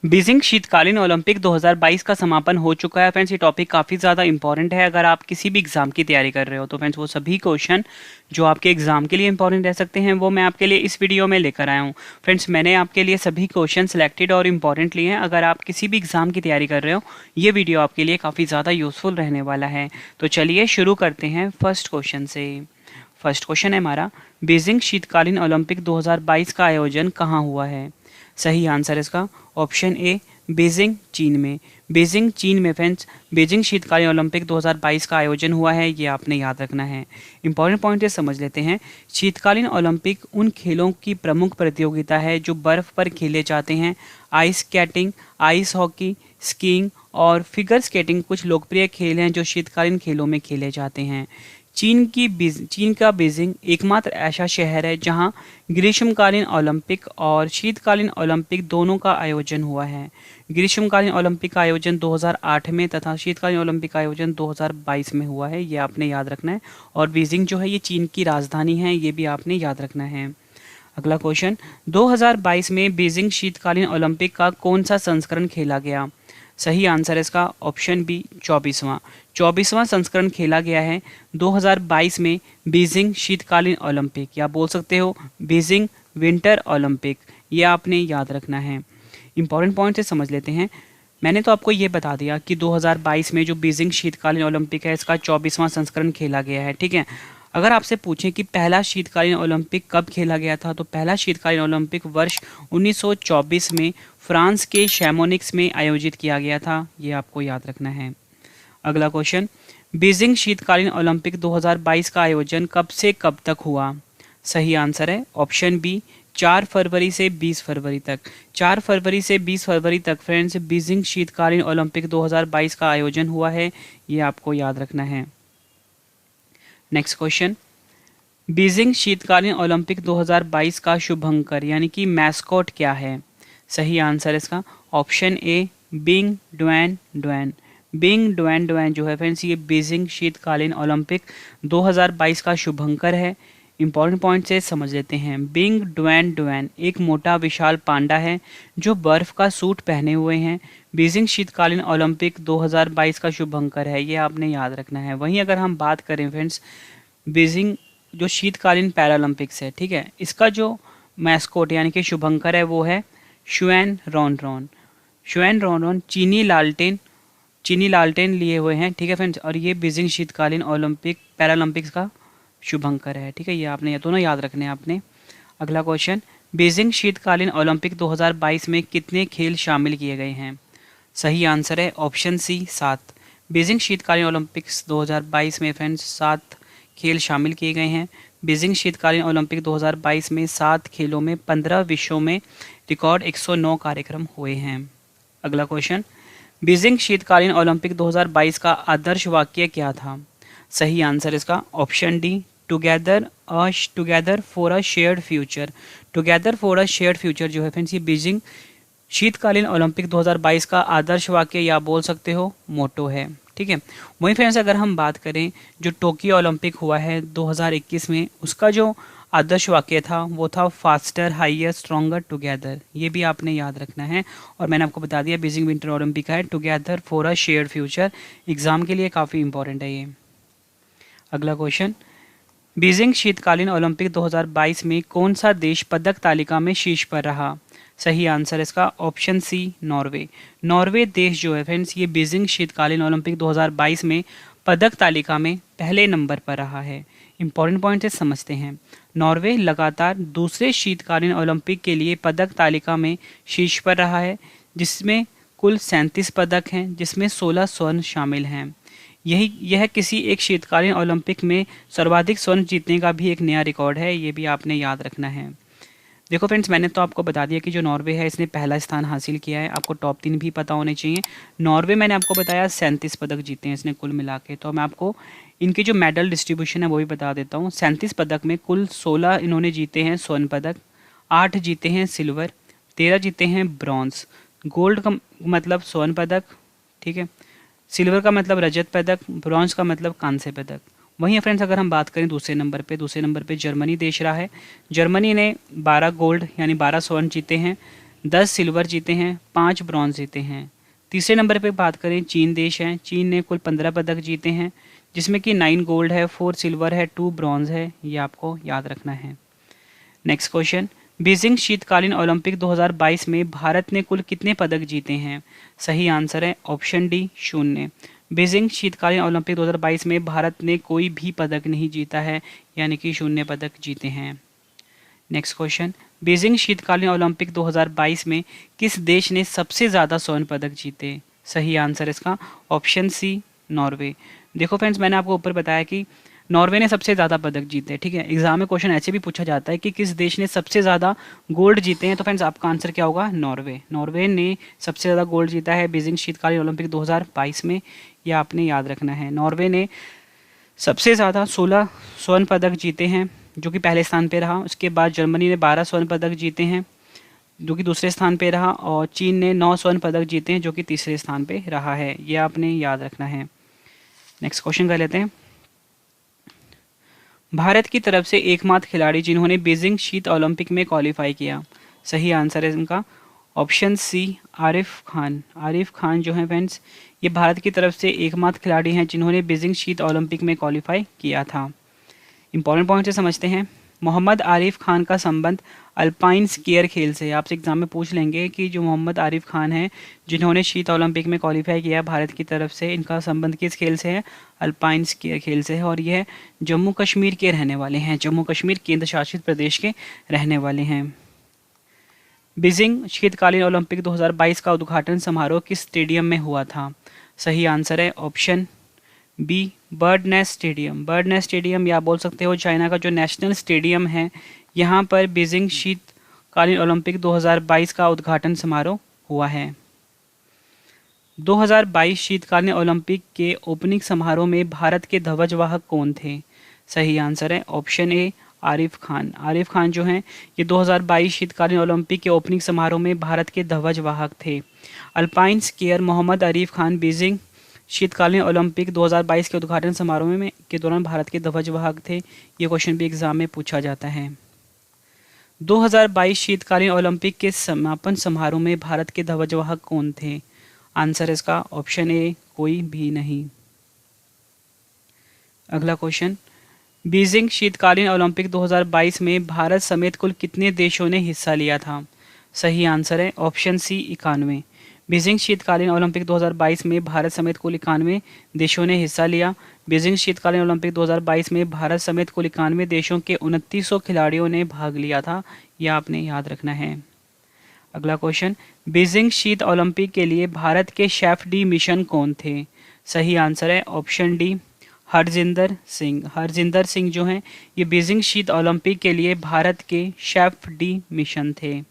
Beijing शीतकालीन Olympic 2022 का समापन हो चुका है फ्रेंड्स। ये टॉपिक काफ़ी ज़्यादा इंपॉर्टेंट है। अगर आप किसी भी एग्ज़ाम की तैयारी कर रहे हो तो फ्रेंड्स वो सभी क्वेश्चन जो आपके एग्ज़ाम के लिए इंपॉर्टेंट रह सकते हैं वो मैं आपके लिए इस वीडियो में लेकर आया हूँ। फ्रेंड्स मैंने आपके लिए सभी क्वेश्चन सिलेक्टेड और इम्पॉर्टेंट लिए हैं। अगर आप किसी भी एग्ज़ाम की तैयारी कर रहे हो ये वीडियो आपके लिए काफ़ी ज़्यादा यूज़फुल रहने वाला है। तो चलिए शुरू करते हैं फर्स्ट क्वेश्चन से। फर्स्ट क्वेश्चन है हमारा, बीजिंग शीतकालीन ओलंपिक 2022 का आयोजन कहाँ हुआ है? सही आंसर इसका ऑप्शन ए बीजिंग चीन में। बीजिंग चीन में फ्रेंड्स बीजिंग शीतकालीन ओलंपिक 2022 का आयोजन हुआ है, ये आपने याद रखना है। इंपॉर्टेंट पॉइंट ये समझ लेते हैं। शीतकालीन ओलंपिक उन खेलों की प्रमुख प्रतियोगिता है जो बर्फ पर खेले जाते हैं। Ice skating, ice hockey, skiing और फिगर स्केटिंग कुछ लोकप्रिय खेल हैं जो शीतकालीन खेलों में खेले जाते हैं। चीन का बीजिंग एकमात्र ऐसा शहर है जहां ग्रीष्मकालीन ओलंपिक और शीतकालीन ओलंपिक दोनों का आयोजन हुआ है। ग्रीष्मकालीन ओलंपिक का आयोजन 2008 में तथा शीतकालीन ओलंपिक का आयोजन 2022 में हुआ है, ये आपने याद रखना है। और बीजिंग जो है ये चीन की राजधानी है, ये भी आपने याद रखना है। अगला क्वेश्चन, 2022 में बीजिंग शीतकालीन ओलंपिक का कौन सा संस्करण खेला गया? सही आंसर है इसका ऑप्शन बी 24वां। 24वां संस्करण खेला गया है 2022 में बीजिंग शीतकालीन ओलंपिक, या बोल सकते हो बीजिंग विंटर ओलंपिक, ये आपने याद रखना है। इंपॉर्टेंट पॉइंट से समझ लेते हैं। मैंने तो आपको ये बता दिया कि 2022 में जो बीजिंग शीतकालीन ओलंपिक है इसका 24वां संस्करण खेला गया है, ठीक है। अगर आपसे पूछें कि पहला शीतकालीन ओलंपिक कब खेला गया था, तो पहला शीतकालीन ओलंपिक वर्ष 1924 में फ्रांस के शैमोनिक्स में आयोजित किया गया था, ये आपको याद रखना है। अगला क्वेश्चन, बीजिंग शीतकालीन ओलंपिक 2022 का आयोजन कब से कब तक हुआ? सही आंसर है ऑप्शन बी 4 फरवरी से 20 फरवरी तक। 4 फरवरी से 20 फरवरी तक फ्रेंड्स बीजिंग शीतकालीन ओलंपिक 2022 का आयोजन हुआ है, ये आपको याद रखना है। नेक्स्ट क्वेश्चन, बीजिंग शीतकालीन ओलंपिक 2022 का शुभंकर यानी कि मैस्कॉट क्या है? सही आंसर इसका option A Bing Dwen Dwen. Bing Dwen Dwen जो है फ्रेंड्स ये बीजिंग शीतकालीन ओलंपिक 2022 का शुभंकर है। इंपॉर्टेंट पॉइंट से समझ लेते हैं। बिंग ड्वेन ड्वेन एक मोटा विशाल पांडा है जो बर्फ का सूट पहने हुए हैं। बीजिंग शीतकालीन ओलंपिक 2022 का शुभंकर है, ये आपने याद रखना है। वहीं अगर हम बात करें फ्रेंड्स बीजिंग जो शीतकालीन पैरालंपिक्स है, ठीक है, इसका जो मैस्कोट यानी कि शुभंकर है वो है शुएन रॉनरॉन। शुएन रॉनरॉन चीनी लालटेन लिए हुए हैं, ठीक है फ्रेंड्स, और ये बीजिंग शीतकालीन ओलंपिक पैरालंपिक्स का शुभंकर है, ठीक है। ये आपने ये दोनों याद रखने हैं आपने। अगला क्वेश्चन, बीजिंग शीतकालीन ओलंपिक 2022 में कितने खेल शामिल किए गए हैं? सही आंसर है ऑप्शन सी 7। बीजिंग शीतकालीन ओलंपिक्स 2022 में फ्रेंड्स 7 खेल शामिल किए गए हैं। बीजिंग शीतकालीन ओलंपिक 2022 में 7 खेलों में 15 विषयों में रिकॉर्ड 109 कार्यक्रम हुए हैं। अगला क्वेश्चन, बीजिंग शीतकालीन ओलंपिक 2022 का आदर्श वाक्य क्या था? सही आंसर इसका option D together for a shared future. Together for a shared future जो है फ्रेंड्स ये बीजिंग शीतकालीन ओलंपिक 2022 का आदर्श वाक्य या बोल सकते हो मोटो है, ठीक है। वहीं फ्रेंड्स अगर हम बात करें जो टोक्यो ओलंपिक हुआ है 2021 में, उसका जो आदर्श वाक्य था वो था फास्टर हाइयर स्ट्रॉन्गर टुगेदर, ये भी आपने याद रखना है। और मैंने आपको बता दिया बीजिंग विंटर ओलंपिक है together for a shared future, exam के लिए काफ़ी इंपॉर्टेंट है ये। अगला क्वेश्चन, बीजिंग शीतकालीन ओलंपिक 2022 में कौन सा देश पदक तालिका में शीर्ष पर रहा? सही आंसर इसका ऑप्शन सी नॉर्वे। नॉर्वे देश जो है फ्रेंड्स ये बीजिंग शीतकालीन ओलंपिक 2022 में पदक तालिका में पहले नंबर पर रहा है। इंपॉर्टेंट पॉइंट से समझते हैं। नॉर्वे लगातार दूसरे शीतकालीन ओलंपिक के लिए पदक तालिका में शीर्ष पर रहा है, जिसमें कुल 37 पदक हैं, जिसमें 16 स्वर्ण शामिल हैं। यह किसी एक शीतकालीन ओलंपिक में सर्वाधिक स्वर्ण जीतने का भी एक नया रिकॉर्ड है, ये भी आपने याद रखना है। देखो फ्रेंड्स मैंने तो आपको बता दिया कि जो नॉर्वे है इसने पहला स्थान हासिल किया है, आपको टॉप 3 भी पता होने चाहिए। नॉर्वे मैंने आपको बताया 37 पदक जीते हैं इसने कुल मिला के, तो मैं आपको इनकी जो मेडल डिस्ट्रीब्यूशन है वो भी बता देता हूँ। 37 पदक में कुल 16 इन्होंने जीते हैं स्वर्ण पदक, 8 जीते हैं सिल्वर, 13 जीते हैं ब्रॉन्ज। गोल्ड का मतलब स्वर्ण पदक, ठीक है, सिल्वर का मतलब रजत पदक, ब्रॉन्ज का मतलब कांस्य पदक। वहीं फ्रेंड्स अगर हम बात करें दूसरे नंबर पे जर्मनी देश रहा है। जर्मनी ने 12 गोल्ड यानी 12 स्वर्ण जीते हैं, 10 सिल्वर जीते हैं, 5 ब्रॉन्ज जीते हैं। तीसरे नंबर पे बात करें, चीन देश है। चीन ने कुल 15 पदक जीते हैं, जिसमें कि 9 गोल्ड है, 4 सिल्वर है, 2 ब्रॉन्ज है। ये आपको याद रखना है। नेक्स्ट क्वेश्चन, बीजिंग शीतकालीन ओलंपिक 2022 में भारत ने कुल कितने पदक जीते हैं? सही आंसर है ऑप्शन डी, 0। बीजिंग शीतकालीन ओलंपिक 2022 में भारत ने कोई भी पदक नहीं जीता है, यानी कि 0 पदक जीते हैं। नेक्स्ट क्वेश्चन, बीजिंग शीतकालीन ओलंपिक 2022 में किस देश ने सबसे ज़्यादा स्वर्ण पदक जीते? सही आंसर इसका ऑप्शन सी, नॉर्वे। देखो फ्रेंड्स, मैंने आपको ऊपर बताया कि नॉर्वे ने सबसे ज़्यादा पदक जीते, ठीक है। एग्जाम में क्वेश्चन ऐसे भी पूछा जाता है कि किस देश ने सबसे ज़्यादा गोल्ड जीते हैं, तो फ्रेंड्स आपका आंसर क्या होगा? नॉर्वे। नॉर्वे ने सबसे ज़्यादा गोल्ड जीता है बीजिंग शीतकालीन ओलंपिक 2022 में, यह आपने याद रखना है। नॉर्वे ने सबसे ज़्यादा 16 स्वर्ण पदक जीते हैं, जो कि पहले स्थान पे रहा। उसके बाद जर्मनी ने 12 स्वर्ण पदक जीते हैं, जो कि दूसरे स्थान पे रहा। और चीन ने 9 स्वर्ण पदक जीते हैं, जो कि तीसरे स्थान पे रहा है। ये आपने याद रखना है। नेक्स्ट क्वेश्चन कर लेते हैं। भारत की तरफ से एकमात्र खिलाड़ी जिन्होंने बीजिंग शीत ओलंपिक में क्वालिफाई किया? सही आंसर है इनका ऑप्शन सी, आरिफ खान। आरिफ खान जो है फ्रेंड्स, ये भारत की तरफ से एकमात्र खिलाड़ी हैं जिन्होंने बीजिंग शीत ओलंपिक में क्वालिफाई किया था। इंपॉर्टेंट पॉइंट से समझते हैं। मोहम्मद आरिफ खान का संबंध अल्पाइन स्कीयर खेल से है। आपसे एग्जाम में पूछ लेंगे कि जो मोहम्मद आरिफ खान हैं जिन्होंने शीत ओलंपिक में क्वालिफाई किया भारत की तरफ से, इनका संबंध किस खेल से है? अल्पाइन स्कीयर खेल से है। और यह जम्मू कश्मीर के रहने वाले हैं, जम्मू कश्मीर केंद्र शासित प्रदेश के रहने वाले हैं। बीजिंग शीतकालीन ओलंपिक 2022 का उद्घाटन समारोह किस स्टेडियम में हुआ था? सही आंसर है option B, bird nest stadium. Bird nest stadium या बोल सकते हो चाइना का जो नेशनल स्टेडियम है, यहाँ पर बीजिंग शीतकालीन ओलंपिक 2022 का उद्घाटन समारोह हुआ है। 2022 शीतकालीन ओलंपिक के ओपनिंग समारोह में भारत के ध्वजवाहक कौन थे? सही आंसर है ऑप्शन ए, आरिफ खान। आरिफ खान जो हैं ये 2022 शीतकालीन ओलंपिक के ओपनिंग समारोह में भारत के ध्वजवाहक थे। Alpine skier Mohammad Arif Khan Beijing शीतकालीन ओलंपिक 2022 के उद्घाटन समारोह में के दौरान भारत के ध्वजवाहक थे। ये क्वेश्चन भी एग्जाम में पूछा जाता है। 2022 शीतकालीन ओलंपिक के समापन समारोह में भारत के ध्वजवाहक कौन थे? आंसर इसका ऑप्शन ए, कोई भी नहीं। अगला क्वेश्चन, बीजिंग शीतकालीन ओलंपिक 2022 में भारत समेत कुल कितने देशों ने हिस्सा लिया था? सही आंसर है ऑप्शन सी, 91। बीजिंग शीतकालीन ओलंपिक 2022 में भारत समेत कुल 91 देशों ने हिस्सा लिया। बीजिंग शीतकालीन ओलंपिक 2022 में भारत समेत कुल 91 देशों के 2900 खिलाड़ियों ने भाग लिया था। यह आपने याद रखना है। अगला क्वेश्चन, बीजिंग शीत ओलंपिक के लिए भारत के शेफ डी मिशन कौन थे? सही आंसर है ऑप्शन डी, हरजिंदर सिंह। हरजिंदर सिंह जो हैं ये बीजिंग शीत ओलंपिक के लिए भारत के शेफ डी मिशन थे।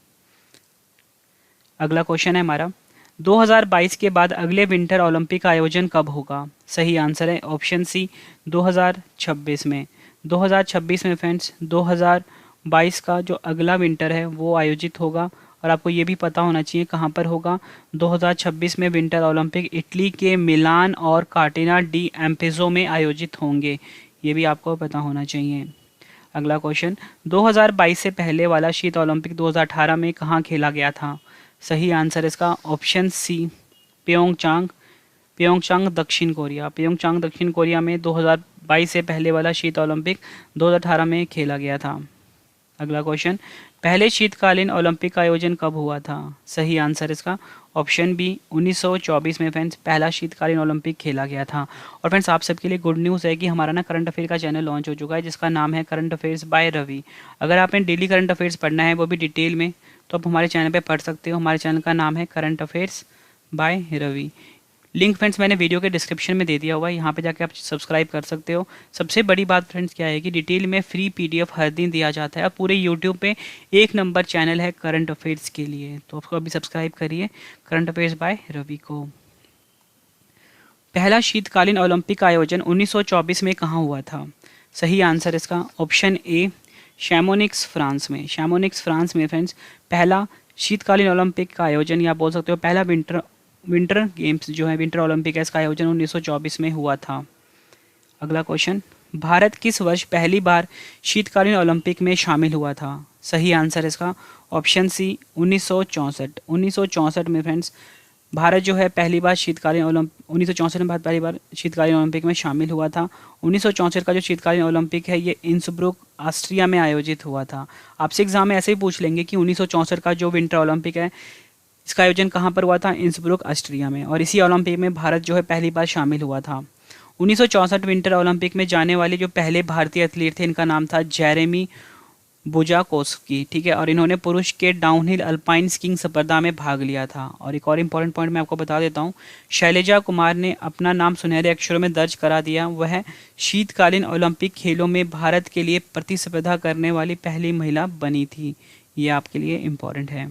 अगला क्वेश्चन है हमारा, 2022 के बाद अगले विंटर ओलंपिक का आयोजन कब होगा? सही आंसर है ऑप्शन सी, 2026 में। 2026 में फ्रेंड्स 2022 का जो अगला विंटर है वो आयोजित होगा। और आपको ये भी पता होना चाहिए कहाँ पर होगा। 2026 में विंटर ओलंपिक इटली के मिलान और कार्टिना डी एम्पेजो में आयोजित होंगे। ये भी आपको पता होना चाहिए। अगला क्वेश्चन, 2022 से पहले वाला शीत ओलंपिक 2018 में कहाँ खेला गया था? सही आंसर इसका ऑप्शन सी, प्योंगचांग। प्योंगचांग दक्षिण कोरिया। प्योंगचांग दक्षिण कोरिया में 2022 से पहले वाला शीत ओलंपिक 2018 में खेला गया था। अगला क्वेश्चन, पहले शीतकालीन ओलंपिक का आयोजन कब हुआ था? सही आंसर इसका ऑप्शन बी, 1924 में फ्रेंड्स पहला शीतकालीन ओलंपिक खेला गया था। और फ्रेंड्स आप सबके लिए गुड न्यूज़ है कि हमारा ना करंट अफेयर का चैनल लॉन्च हो चुका है, जिसका नाम है करंट अफेयर्स बाय रवि। अगर आपने डेली करंट अफेयर्स पढ़ना है वो भी डिटेल में, तो आप हमारे चैनल पे पढ़ सकते हो। हमारे चैनल का नाम है current affairs by Ravi. Link friends मैंने वीडियो के डिस्क्रिप्शन में दे दिया हुआ है, यहाँ पे जाके आप सब्सक्राइब कर सकते हो। सबसे बड़ी बात फ्रेंड्स क्या है कि डिटेल में फ्री पीडीएफ हर दिन दिया जाता है। अब पूरे यूट्यूब पे 1 नंबर चैनल है करंट अफेयर्स के लिए, तो आपको अभी सब्सक्राइब करिए करंट अफेयर्स बाय रवि को। पहला शीतकालीन ओलंपिक का आयोजन 1924 में कहाँ हुआ था? सही आंसर इसका ऑप्शन ए, शैमोनिक्स फ्रांस में। शैमोनिक्स फ्रांस में फ्रेंड्स पहला शीतकालीन ओलंपिक का आयोजन, या बोल सकते हो पहला विंटर गेम्स जो है विंटर ओलंपिक है, इसका आयोजन 1924 में हुआ था। अगला क्वेश्चन, भारत किस वर्ष पहली बार शीतकालीन ओलंपिक में शामिल हुआ था? सही आंसर इसका ऑप्शन सी 1964। 1964 में फ्रेंड्स भारत जो है पहली बार शीतकालीन ओलंपिक 1964 में भारत पहली बार शीतकालीन ओलंपिक में शामिल हुआ था। 1964 का जो शीतकालीन ओलंपिक है ये इंसब्रुक ऑस्ट्रिया में आयोजित हुआ था। आपसे एग्जाम में ऐसे ही पूछ लेंगे कि 1964 का जो विंटर ओलंपिक है इसका आयोजन कहाँ पर हुआ था? इंसब्रुक ऑस्ट्रिया में। और इसी ओलंपिक में भारत जो है पहली बार शामिल हुआ था। 1964 विंटर ओलंपिक में जाने वाले जो पहले भारतीय एथलीट थे इनका नाम था जेरेमी बुजाकोस्की, ठीक है। और इन्होंने पुरुष के डाउनहिल अल्पाइन स्कीइंग स्पर्धा में भाग लिया था। और एक और इम्पॉर्टेंट पॉइंट मैं आपको बता देता हूँ, शैलजा कुमार ने अपना नाम सुनहरे अक्षरों में दर्ज करा दिया। वह शीतकालीन ओलंपिक खेलों में भारत के लिए प्रतिस्पर्धा करने वाली पहली महिला बनी थी। ये आपके लिए इम्पॉर्टेंट है।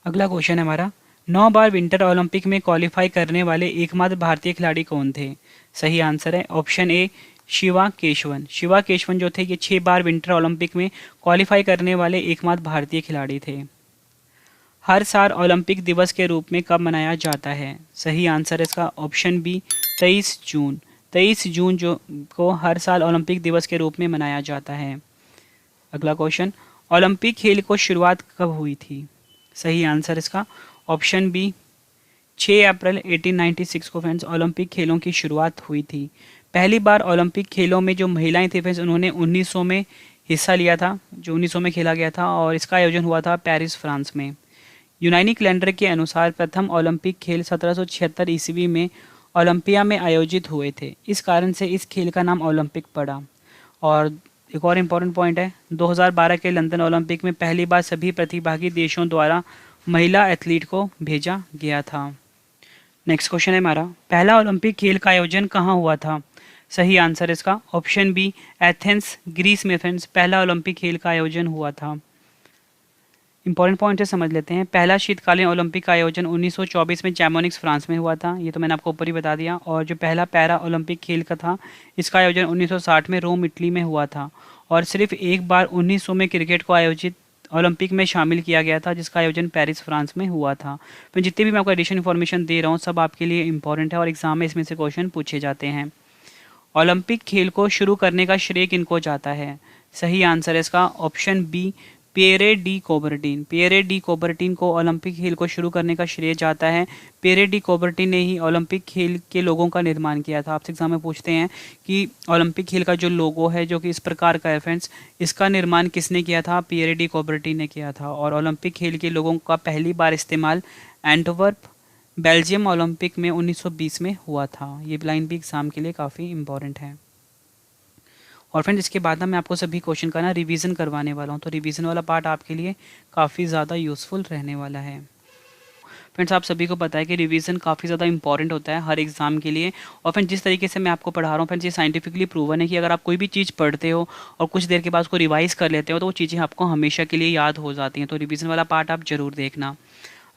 अगला क्वेश्चन है हमारा, 9 बार विंटर ओलंपिक में क्वालिफाई करने वाले एकमात्र भारतीय खिलाड़ी कौन थे? सही आंसर है ऑप्शन ए शिवा केशवन। शिवा केशवन जो थे ये 6 बार विंटर ओलंपिक में क्वालिफाई करने वाले एकमात्र भारतीय खिलाड़ी थे। हर साल ओलंपिक दिवस के रूप में कब मनाया जाता है? सही आंसर है इसका ऑप्शन बी 23 जून। 23 जून जो को हर साल ओलंपिक दिवस के रूप में मनाया जाता है। अगला क्वेश्चन, ओलंपिक खेल को शुरुआत कब हुई थी? सही आंसर इसका ऑप्शन बी 6 अप्रैल 1896 को फ्रेंड्स ओलंपिक खेलों की शुरुआत हुई थी। पहली बार ओलंपिक खेलों में जो महिलाएं थी फ्रेंड्स उन्होंने 1900 में हिस्सा लिया था, जो 1900 में खेला गया था। और इसका आयोजन हुआ था पेरिस, फ्रांस में। यूनानी कैलेंडर के अनुसार प्रथम ओलंपिक खेल 1776 ईस्वी में ओलंपिया में आयोजित हुए थे। इस कारण से इस खेल का नाम ओलंपिक पड़ा। और एक और इम्पॉर्टेंट पॉइंट है, 2012 के लंदन ओलंपिक में पहली बार सभी प्रतिभागी देशों द्वारा महिला एथलीट को भेजा गया था। नेक्स्ट क्वेश्चन है हमारा, पहला ओलंपिक खेल का आयोजन कहाँ हुआ था? सही आंसर इसका ऑप्शन बी एथेंस, ग्रीस में फ्रेंड्स पहला ओलंपिक खेल का आयोजन हुआ था। इंपॉर्टेंट पॉइंट से समझ लेते हैं। पहला शीतकालीन ओलंपिक का आयोजन 1924 में चैमोनिक्स, फ्रांस में हुआ था। ये तो मैंने आपको ऊपर ही बता दिया। और जो पहला पैरा ओलंपिक खेल का था इसका आयोजन 1960 में रोम, इटली में हुआ था। और सिर्फ एक बार 1900 में क्रिकेट को आयोजित ओलंपिक में शामिल किया गया था जिसका आयोजन पेरिस, फ्रांस में हुआ था। तो जितने भी मैं आपको एडिशनल इन्फॉर्मेशन दे रहा हूँ सब आपके लिए इंपॉर्टेंट है और एग्जाम में इसमें से क्वेश्चन पूछे जाते हैं। ओलंपिक खेल को शुरू करने का श्रेय किनको जाता है? सही आंसर है इसका option B Pierre de Coubertin. Pierre de Coubertin को ओलंपिक खेल को शुरू करने का श्रेय जाता है। पियरे डी कोबर्टिन ने ही ओलंपिक खेल के लोगों का निर्माण किया था। आपसे एग्जाम में पूछते हैं कि ओलंपिक खेल का जो लोगो है जो कि इस प्रकार का है फ्रेंड्स, इसका निर्माण किसने किया था? पियरे डी कोबर्टिन ने किया था। और ओलंपिक खेल के लोगों का पहली बार इस्तेमाल एंटवर्प, बेल्जियम ओलंपिक में 1920 में हुआ था। ये लाइन भी एग्जाम के लिए काफ़ी इंपॉर्टेंट है। और फ्रेंड्स इसके बाद ना मैं आपको सभी क्वेश्चन का ना रिवीजन करवाने वाला हूँ, तो रिवीजन वाला पार्ट आपके लिए काफ़ी ज़्यादा यूज़फुल रहने वाला है। फ्रेंड्स आप सभी को पता है कि रिवीजन काफ़ी ज़्यादा इंपॉर्टेंट होता है हर एग्जाम के लिए। और फ्रेंड्स जिस तरीके से मैं आपको पढ़ा रहा हूँ फ्रेंड्स ये साइंटिफिकली प्रूवन है कि अगर आप कोई भी चीज़ पढ़ते हो और कुछ देर के बाद उसको रिवाइज कर लेते हो तो वो चीज़ें आपको हमेशा के लिए याद हो जाती हैं। तो रिवीजन वाला पार्ट आप जरूर देखना।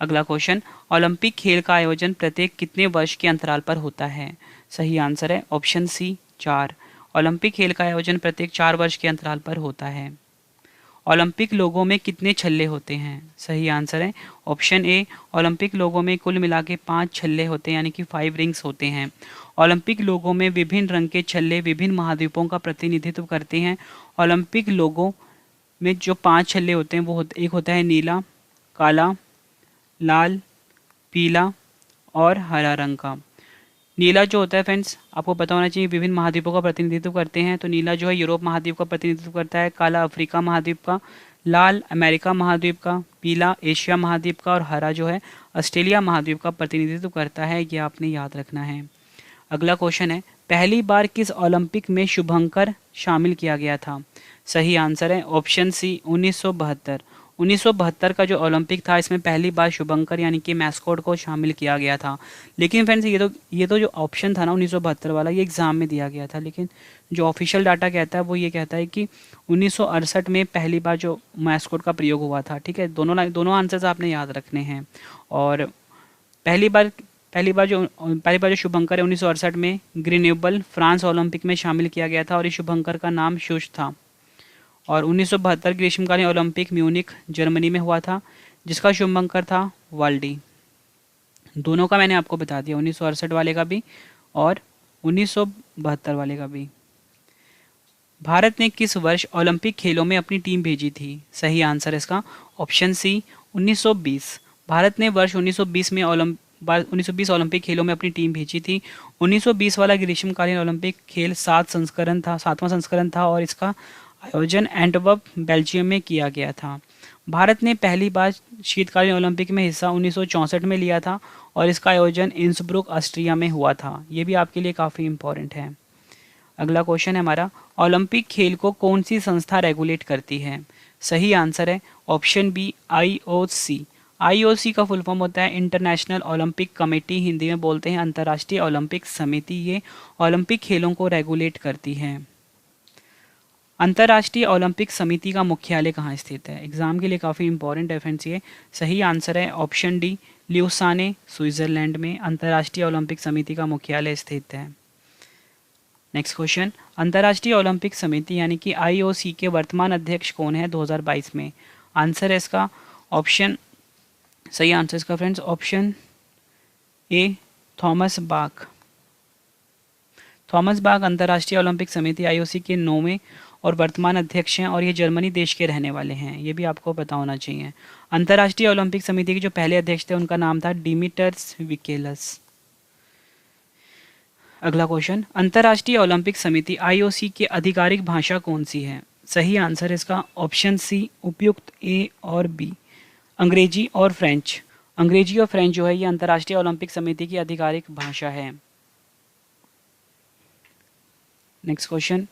अगला क्वेश्चन, ओलंपिक खेल का आयोजन प्रत्येक कितने वर्ष के अंतराल पर होता है? सही आंसर है ऑप्शन सी 4। ओलंपिक खेल का आयोजन प्रत्येक 4 वर्ष के अंतराल पर होता है। ओलंपिक लोगों में कितने छल्ले होते हैं? सही आंसर है ऑप्शन ए ओलंपिक लोगों में कुल मिला के 5 छल्ले होते हैं, यानी कि 5 रिंग्स होते हैं। ओलंपिक लोगों में विभिन्न रंग के छल्ले विभिन्न महाद्वीपों का प्रतिनिधित्व करते हैं। ओलंपिक लोगों में जो 5 छल्ले होते हैं वो एक होता है नीला, काला, लाल, पीला और हरा रंग का। नीला जो होता है फ्रेंड्स आपको पता होना चाहिए विभिन्न महाद्वीपों का प्रतिनिधित्व करते हैं। तो नीला जो है यूरोप महाद्वीप का प्रतिनिधित्व करता है, काला अफ्रीका महाद्वीप का, लाल अमेरिका महाद्वीप का, पीला एशिया महाद्वीप का और हरा जो है ऑस्ट्रेलिया महाद्वीप का प्रतिनिधित्व करता है। ये आपने याद रखना है। अगला क्वेश्चन है, पहली बार किस ओलंपिक में शुभंकर शामिल किया गया था? सही आंसर है ऑप्शन सी 1972। 1972 का जो ओलंपिक था इसमें पहली बार शुभंकर यानी कि मैस्कॉट को शामिल किया गया था। लेकिन फ्रेंड्स ये तो जो ऑप्शन था ना 1972 वाला ये एग्ज़ाम में दिया गया था, लेकिन जो ऑफिशियल डाटा कहता है वो ये कहता है कि 1968 में पहली बार जो मैस्कॉट का प्रयोग हुआ था। ठीक है, दोनों आंसर्स आपने याद रखने हैं। और पहली बार जो शुभंकर है 1968 में ग्रेनोबल फ्रांस ओलंपिक में शामिल किया गया था और इस शुभंकर का नाम शुश था। और 1972 ग्रीष्मकालीन ओलंपिक म्यूनिख जर्मनी में हुआ था जिसका शुभंकर था वाल्डी। दोनों का मैंने आपको बता दिया, 1968 वाले का भी और 1972 वाले का भी। भारत ने किस वर्ष ओलंपिक खेलों में अपनी टीम भेजी थी? सही आंसर है इसका ऑप्शन सी 1920। भारत ने वर्ष 1920 में 1920 ओलंपिक खेलों में अपनी टीम भेजी थी। 1920 वाला ग्रीष्मकालीन ओलंपिक खेल 7वां संस्करण था और इसका आयोजन एंटवर्प बेल्जियम में किया गया था। भारत ने पहली बार शीतकालीन ओलंपिक में हिस्सा 1964 में लिया था और इसका आयोजन इंसब्रुक ऑस्ट्रिया में हुआ था। ये भी आपके लिए काफ़ी इम्पोर्टेंट है। अगला क्वेश्चन है हमारा, ओलंपिक खेल को कौन सी संस्था रेगुलेट करती है? सही आंसर है ऑप्शन बी आईओसी। आईओसी का फुल फॉर्म होता है इंटरनेशनल ओलंपिक कमेटी, हिंदी में बोलते हैं अंतर्राष्ट्रीय ओलंपिक समिति। ये ओलंपिक खेलों को रेगुलेट करती है। अंतर्राष्ट्रीय ओलंपिक समिति का मुख्यालय कहाँ स्थित है? एग्जाम के लिए काफ़ी इंपॉर्टेंट है फ्रेंड्स ये। सही आंसर है ऑप्शन डी ल्यूसाने, स्विट्जरलैंड में अंतर्राष्ट्रीय ओलंपिक समिति का मुख्यालय स्थित है। नेक्स्ट क्वेश्चन, अंतर्राष्ट्रीय ओलंपिक समिति यानी कि आईओसी के वर्तमान अध्यक्ष कौन है 2022 में? आंसर है इसका ऑप्शन, सही आंसर इसका friends option A Thomas Bach. Thomas Bach अंतर्राष्ट्रीय ओलंपिक समिति आईओसी के 9वें और वर्तमान अध्यक्ष हैं और ये जर्मनी देश के रहने वाले हैं। ये भी आपको पता होना चाहिए। अंतर्राष्ट्रीय ओलंपिक समिति के जो पहले अध्यक्ष थे उनका नाम था डिमिटर्स विकेलस। अगला क्वेश्चन, अंतर्राष्ट्रीय ओलंपिक समिति आईओसी की आधिकारिक भाषा कौन सी है? सही आंसर है इसका ऑप्शन सी उपयुक्त ए और बी, अंग्रेजी और फ्रेंच। अंग्रेजी और फ्रेंच जो है ये अंतर्राष्ट्रीय ओलंपिक समिति की आधिकारिक भाषा है। नेक्स्ट क्वेश्चन,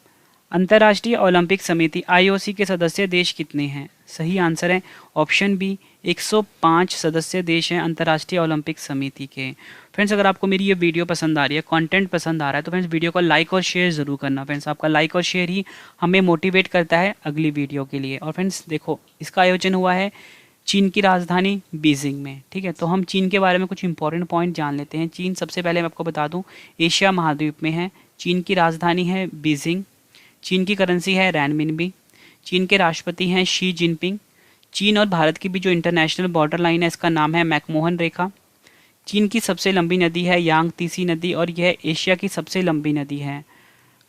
अंतर्राष्ट्रीय ओलंपिक समिति आईओसी के सदस्य देश कितने हैं? सही आंसर है ऑप्शन बी 105 सदस्य देश हैं अंतर्राष्ट्रीय ओलंपिक समिति के। फ्रेंड्स अगर आपको मेरी ये वीडियो पसंद आ रही है, कंटेंट पसंद आ रहा है तो फ्रेंड्स वीडियो को लाइक और शेयर ज़रूर करना। फ्रेंड्स आपका लाइक और शेयर ही हमें मोटिवेट करता है अगली वीडियो के लिए। और फ्रेंड्स देखो, इसका आयोजन हुआ है चीन की राजधानी बीजिंग में। ठीक है, तो हम चीन के बारे में कुछ इंपॉर्टेंट पॉइंट जान लेते हैं। चीन सबसे पहले मैं आपको बता दूं एशिया महाद्वीप में है। चीन की राजधानी है बीजिंग। चीन की करेंसी है रैनमिनबी। चीन के राष्ट्रपति हैं शी जिनपिंग। चीन और भारत की भी जो इंटरनेशनल बॉर्डर लाइन है इसका नाम है मैकमोहन रेखा। चीन की सबसे लंबी नदी है यांगतीसी नदी और यह एशिया की सबसे लंबी नदी है।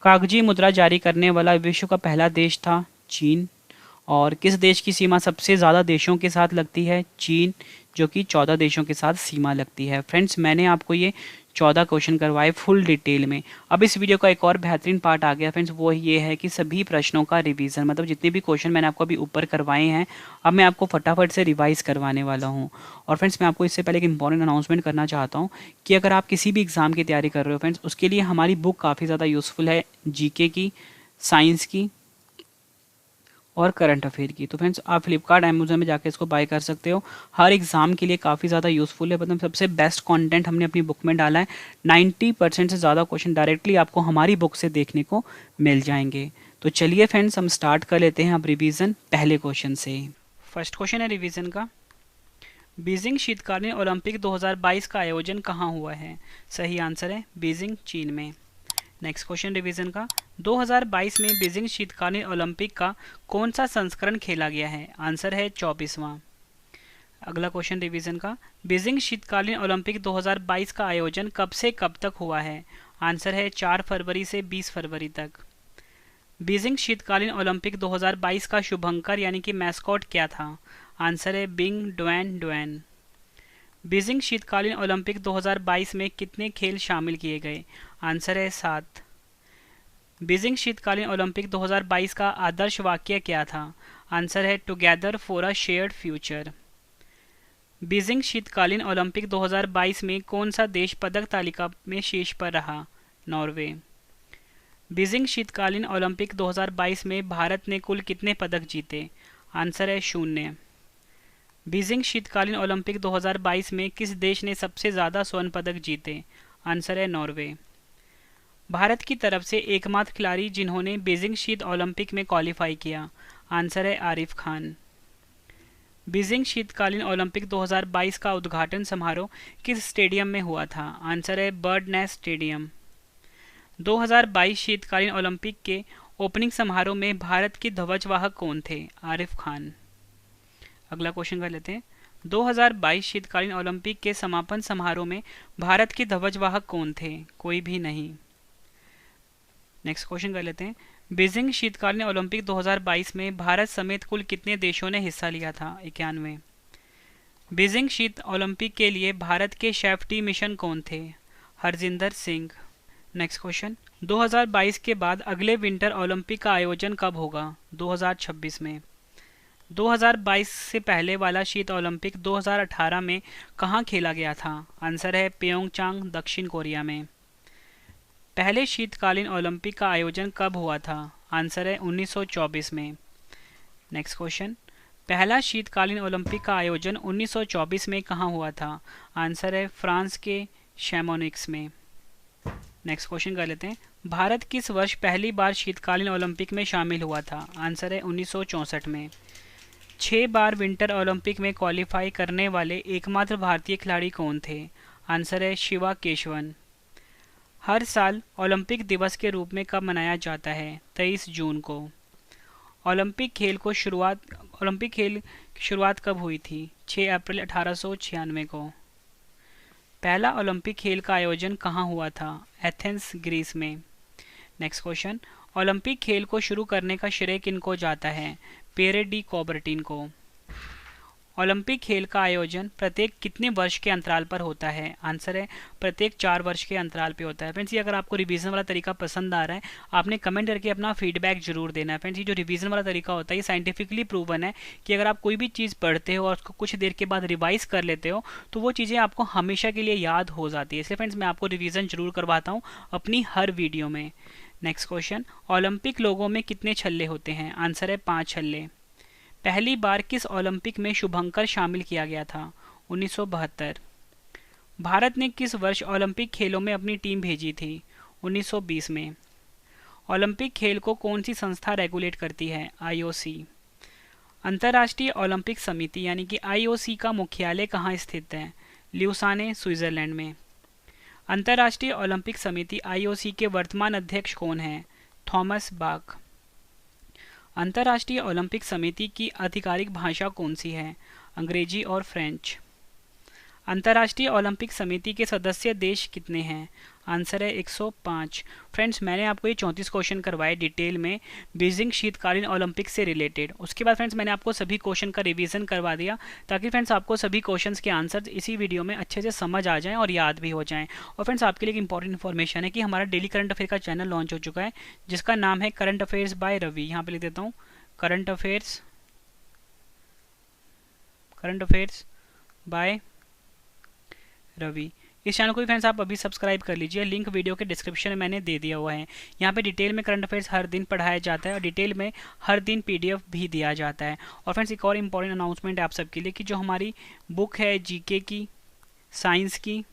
कागजी मुद्रा जारी करने वाला विश्व का पहला देश था चीन। और किस देश की सीमा सबसे ज़्यादा देशों के साथ लगती है? चीन, जो कि 14 देशों के साथ सीमा लगती है। फ्रेंड्स मैंने आपको ये 14 क्वेश्चन करवाए फुल डिटेल में। अब इस वीडियो का एक और बेहतरीन पार्ट आ गया फ्रेंड्स, वो ये है कि सभी प्रश्नों का रिवीजन, मतलब जितने भी क्वेश्चन मैंने आपको अभी ऊपर करवाए हैं अब मैं आपको फटाफट से रिवाइज करवाने वाला हूँ। और फ्रेंड्स मैं आपको इससे पहले एक इंपॉर्टेंट अनाउंसमेंट करना चाहता हूँ कि अगर आप किसी भी एग्ज़ाम की तैयारी कर रहे हो फ्रेंड्स, उसके लिए हमारी बुक काफ़ी ज़्यादा यूज़फुल है, जीके की, साइंस की और करंट अफेयर की। तो फ्रेंड्स आप फ्लिपकार्ट अमेजोन में जाकर इसको बाय कर सकते हो। हर एग्ज़ाम के लिए काफ़ी ज़्यादा यूज़फुल है, मतलब सबसे बेस्ट कंटेंट हमने अपनी बुक में डाला है। 90% से ज़्यादा क्वेश्चन डायरेक्टली आपको हमारी बुक से देखने को मिल जाएंगे। तो चलिए फ्रेंड्स हम स्टार्ट कर लेते हैं अब रिवीजन पहले क्वेश्चन से। फर्स्ट क्वेश्चन है रिवीजन का, बीजिंग शीतकालीन ओलंपिक 2022 का आयोजन कहाँ हुआ है? सही आंसर है बीजिंग, चीन में। नेक्स्ट क्वेश्चन रिवीजन का, 2022 में बीजिंग शीतकालीन ओलंपिक का कौन सा संस्करण खेला गया है? आंसर है 24वां। अगला क्वेश्चन रिवीजन का, बीजिंग शीतकालीन ओलंपिक 2022 का आयोजन कब से कब तक हुआ है? आंसर है 4 फरवरी से 20 फरवरी तक। बीजिंग शीतकालीन ओलंपिक 2022 का शुभंकर यानी कि मैस्कॉट क्या था? आंसर है बिंग डुएन डुएन। बीजिंग शीतकालीन ओलंपिक 2022 में कितने खेल शामिल किए गए? आंसर है 7। बीजिंग शीतकालीन ओलंपिक 2022 का आदर्श वाक्य क्या था? आंसर है together for a shared future. Beijing शीतकालीन ओलंपिक 2022 में कौन सा देश पदक तालिका में शीर्ष पर रहा? नॉर्वे। बीजिंग शीतकालीन ओलंपिक 2022 में भारत ने कुल कितने पदक जीते? आंसर है 0। बीजिंग शीतकालीन ओलंपिक 2022 में किस देश ने सबसे ज़्यादा स्वर्ण पदक जीते? आंसर है नॉर्वे। भारत की तरफ से एकमात्र खिलाड़ी जिन्होंने बीजिंग शीत ओलंपिक में क्वालिफाई किया? आंसर है आरिफ खान। बीजिंग शीतकालीन ओलंपिक 2022 का उद्घाटन समारोह किस स्टेडियम में हुआ था? आंसर है बर्ड नेस्ट स्टेडियम। 2022 शीतकालीन ओलंपिक के ओपनिंग समारोह में भारत के ध्वजवाहक कौन थे? आरिफ खान। अगला क्वेश्चन कर लेते हैं, 2022 शीतकालीन ओलंपिक के समापन समारोह में भारत के ध्वजवाहक कौन थे? कोई भी नहीं। नेक्स्ट क्वेश्चन कर लेते हैं, बीजिंग शीतकालीन ओलंपिक 2022 में भारत समेत कुल कितने देशों ने हिस्सा लिया था? 91। बीजिंग शीत ओलंपिक के लिए भारत के शेफ टी मिशन कौन थे? हरजिंदर सिंह। नेक्स्ट क्वेश्चन, 2022 के बाद अगले विंटर ओलंपिक का आयोजन कब होगा? 2026 में। 2022 से पहले वाला शीत ओलंपिक 2018 में कहाँ खेला गया था? आंसर है प्योंगचांग, दक्षिण कोरिया में। पहले शीतकालीन ओलंपिक का आयोजन कब हुआ था? आंसर है 1924 में। नेक्स्ट क्वेश्चन, पहला शीतकालीन ओलंपिक का आयोजन 1924 में कहाँ हुआ था? आंसर है फ्रांस के शैमोनिक्स में। नेक्स्ट क्वेश्चन कर लेते हैं, भारत किस वर्ष पहली बार शीतकालीन ओलंपिक में शामिल हुआ था? आंसर है 1964 में। 6 बार विंटर ओलंपिक में क्वालिफाई करने वाले एकमात्र भारतीय खिलाड़ी कौन थे? आंसर है शिवा केशवन। हर साल ओलंपिक दिवस के रूप में कब मनाया जाता है? 23 जून को। ओलंपिक खेल की शुरुआत कब हुई थी? 6 अप्रैल 1896 को। पहला ओलंपिक खेल का आयोजन कहाँ हुआ था? एथेंस, ग्रीस में। नेक्स्ट क्वेश्चन, ओलंपिक खेल को शुरू करने का श्रेय किनको जाता है? पियरे डी कॉबर्टिन को। ओलंपिक खेल का आयोजन प्रत्येक कितने वर्ष के अंतराल पर होता है? आंसर है प्रत्येक 4 वर्ष के अंतराल पे होता है। फ्रेंड्स, ये अगर आपको रिवीजन वाला तरीका पसंद आ रहा है, आपने कमेंट करके अपना फीडबैक जरूर देना है। फ्रेंड्स, ये जो रिवीजन वाला तरीका होता है ये साइंटिफिकली प्रूवन है कि अगर आप कोई भी चीज़ पढ़ते हो और उसको कुछ देर के बाद रिवाइज कर लेते हो तो वो चीज़ें आपको हमेशा के लिए याद हो जाती है। इसलिए फ्रेंड्स, मैं आपको रिवीजन जरूर करवाता हूँ अपनी हर वीडियो में। नेक्स्ट क्वेश्चन, ओलंपिक लोगों में कितने छल्ले होते हैं? आंसर है 5 छल्ले। पहली बार किस ओलंपिक में शुभंकर शामिल किया गया था? 1972। भारत ने किस वर्ष ओलंपिक खेलों में अपनी टीम भेजी थी? 1920 में। ओलंपिक खेल को कौन सी संस्था रेगुलेट करती है? आईओसी। अंतर्राष्ट्रीय ओलंपिक समिति यानी कि आईओसी का मुख्यालय कहाँ स्थित है? ल्यूसाने, स्विट्जरलैंड में। अंतर्राष्ट्रीय ओलंपिक समिति आईओसी के वर्तमान अध्यक्ष कौन हैं? Thomas Bach. अंतर्राष्ट्रीय ओलंपिक समिति की आधिकारिक भाषा कौन सी है? अंग्रेजी और फ्रेंच। अंतर्राष्ट्रीय ओलंपिक समिति के सदस्य देश कितने हैं? आंसर है 105। फ्रेंड्स, मैंने आपको ये 34 क्वेश्चन करवाए डिटेल में बीजिंग शीतकालीन ओलंपिक से रिलेटेड। उसके बाद फ्रेंड्स मैंने आपको सभी क्वेश्चन का रिवीजन करवा दिया ताकि फ्रेंड्स आपको सभी क्वेश्चंस के आंसर इसी वीडियो में अच्छे से समझ आ जाएं और याद भी हो जाएं। और फ्रेंड्स, आपके लिए एक इंपॉर्टेंट इन्फॉर्मेशन है कि हमारा डेली करंट अफेयर का चैनल लॉन्च हो चुका है जिसका नाम है करंट अफेयर्स बाय रवि। यहाँ पे लिख देता हूँ करंट अफेयर्स बाय रवि। इस चैनल को भी फ्रेंड्स आप अभी सब्सक्राइब कर लीजिए, लिंक वीडियो के डिस्क्रिप्शन में मैंने दे दिया हुआ है। यहाँ पे डिटेल में करंट अफेयर्स हर दिन पढ़ाया जाता है और डिटेल में हर दिन पीडीएफ भी दिया जाता है। और फ्रेंड्स, एक और इम्पॉर्टेंट अनाउंसमेंट है आप सबके लिए कि जो हमारी बुक है जीके की, साइंस की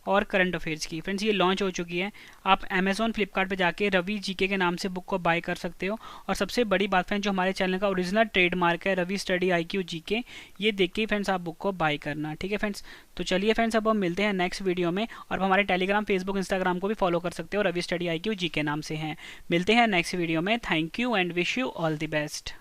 और करंट अफेयर्स की, फ्रेंड्स ये लॉन्च हो चुकी है। आप अमेजॉन, फ्लिपकार्ट पे जाके रवि जीके के नाम से बुक को बाय कर सकते हो। और सबसे बड़ी बात फ्रेंड्स, जो हमारे चैनल का ओरिजिनल ट्रेडमार्क है रवि स्टडी IQ जीके, ये देख के फ्रेंड्स आप बुक को बाय करना। ठीक है फ्रेंड्स, तो चलिए फ्रेंड्स अब हम मिलते हैं नेक्स्ट वीडियो में। और हमारे टेलीग्राम, फेसबुक, इंस्टाग्राम को भी फॉलो कर सकते हो, रवि स्टडी IQ जीके नाम से हैं। मिलते हैं नेक्स्ट वीडियो में। Thank you and wish you all the best.